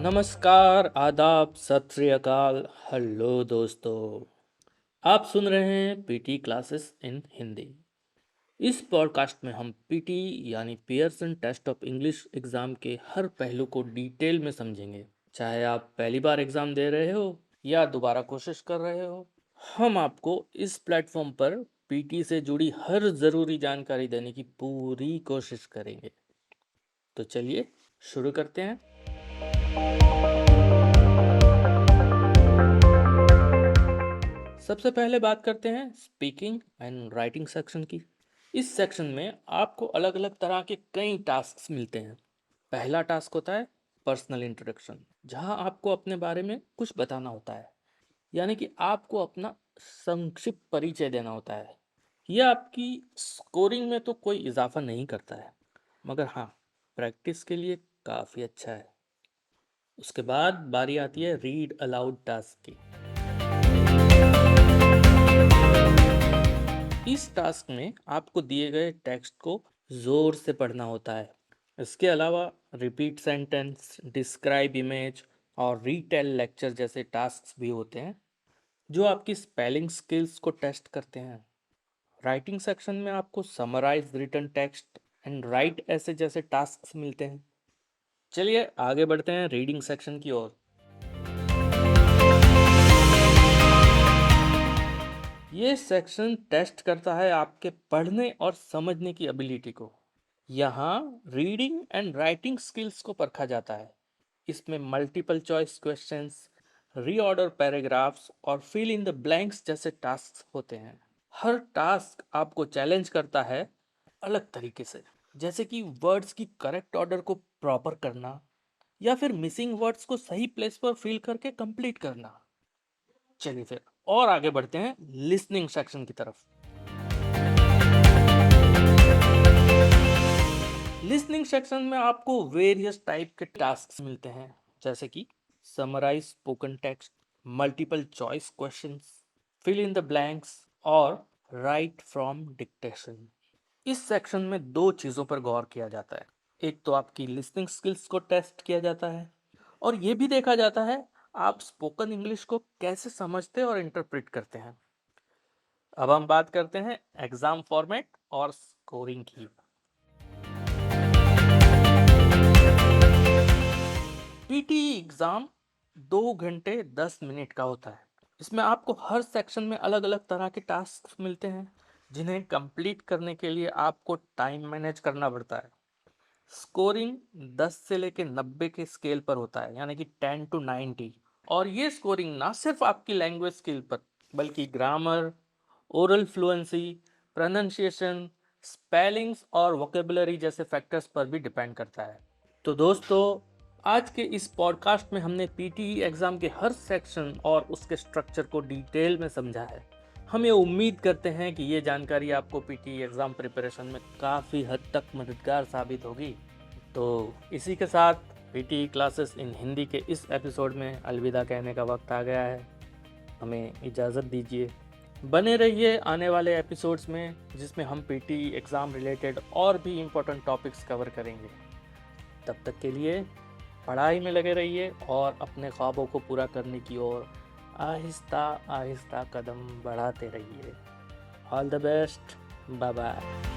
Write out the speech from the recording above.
नमस्कार, आदाब, सत श्री अकाल, हेलो दोस्तों। आप सुन रहे हैं पीटी क्लासेस इन हिंदी। इस पॉडकास्ट में हम पीटी यानी Pearson test of English exam के हर पहलू को डिटेल में समझेंगे। चाहे आप पहली बार एग्ज़ाम दे रहे हो या दोबारा कोशिश कर रहे हो, हम आपको इस प्लेटफॉर्म पर पीटी से जुड़ी हर ज़रूरी जानकारी देने की पूरी कोशिश करेंगे। तो चलिए शुरू करते हैं। सबसे पहले बात करते हैं स्पीकिंग एंड राइटिंग सेक्शन की। इस सेक्शन में आपको अलग अलग तरह के कई टास्क मिलते हैं। पहला टास्क होता है पर्सनल इंट्रोडक्शन, जहां आपको अपने बारे में कुछ बताना होता है, यानी कि आपको अपना संक्षिप्त परिचय देना होता है। यह आपकी स्कोरिंग में तो कोई इजाफा नहीं करता है, मगर हाँ, प्रैक्टिस के लिए काफ़ी अच्छा है। उसके बाद बारी आती है रीड अलाउड टास्क की। इस टास्क में आपको दिए गए टेक्स्ट को जोर से पढ़ना होता है। इसके अलावा रिपीट सेंटेंस, डिस्क्राइब इमेज और रीटेल लेक्चर जैसे टास्क भी होते हैं, जो आपकी स्पेलिंग स्किल्स को टेस्ट करते हैं। राइटिंग सेक्शन में आपको summarise written text and write ऐसे जैसे टास्क मिलते हैं। चलिए आगे बढ़ते हैं रीडिंग सेक्शन की ओर। ये सेक्शन टेस्ट करता है आपके पढ़ने और समझने की एबिलिटी को। यहाँ रीडिंग एंड राइटिंग स्किल्स को परखा जाता है। इसमें multiple choice questions, reorder paragraphs और फिल इन द ब्लैंक्स जैसे टास्क होते हैं। हर टास्क आपको चैलेंज करता है अलग तरीके से, जैसे कि वर्ड्स की करेक्ट ऑर्डर को प्रॉपर करना या फिर मिसिंग वर्ड्स को सही प्लेस पर फिल करके कंप्लीट करना। चलिए फिर और आगे बढ़ते हैं लिसनिंग सेक्शन की तरफ। लिसनिंग सेक्शन में आपको वेरियस टाइप के टास्क मिलते हैं, जैसे कि summarise spoken text, multiple choice questions, fill in the blanks और राइट फ्रॉम डिक्टेशन। इस सेक्शन में दो चीज़ों पर गौर किया जाता है। एक तो आपकी लिसनिंग स्किल्स को टेस्ट किया जाता है, और ये भी देखा जाता है आप स्पोकन इंग्लिश को कैसे समझते और इंटरप्रेट करते हैं। अब हम बात करते हैं एग्जाम फॉर्मेट और स्कोरिंग की। पीटी एग्जाम 2 घंटे 10 मिनट का होता है। इसमें आपको हर सेक्शन में अलग अलग तरह के टास्क मिलते हैं, जिन्हें कंप्लीट करने के लिए आपको टाइम मैनेज करना पड़ता है। स्कोरिंग 10 से लेके 90 के स्केल पर होता है, यानी कि 10 to 90। और ये स्कोरिंग ना सिर्फ आपकी लैंग्वेज स्किल पर, बल्कि grammar, oral fluency, pronunciation, spellings और वोकेबुलरी जैसे फैक्टर्स पर भी डिपेंड करता है। तो दोस्तों, आज के इस पॉडकास्ट में हमने पीटीई एग्ज़ाम के हर सेक्शन और उसके स्ट्रक्चर को डिटेल में समझा है। हम ये उम्मीद करते हैं कि ये जानकारी आपको पीटीई एग्ज़ाम प्रिपरेशन में काफ़ी हद तक मददगार साबित होगी। तो इसी के साथ पीटीई क्लासेस इन हिंदी के इस एपिसोड में अलविदा कहने का वक्त आ गया है। हमें इजाज़त दीजिए। बने रहिए आने वाले एपिसोड्स में, जिसमें हम पीटीई एग्ज़ाम रिलेटेड और भी इम्पोर्टेंट टॉपिक्स कवर करेंगे। तब तक के लिए पढ़ाई में लगे रहिए और अपने ख्वाबों को पूरा करने की ओर आहिस्ता आहिस्ता कदम बढ़ाते रहिए। All the best, bye bye.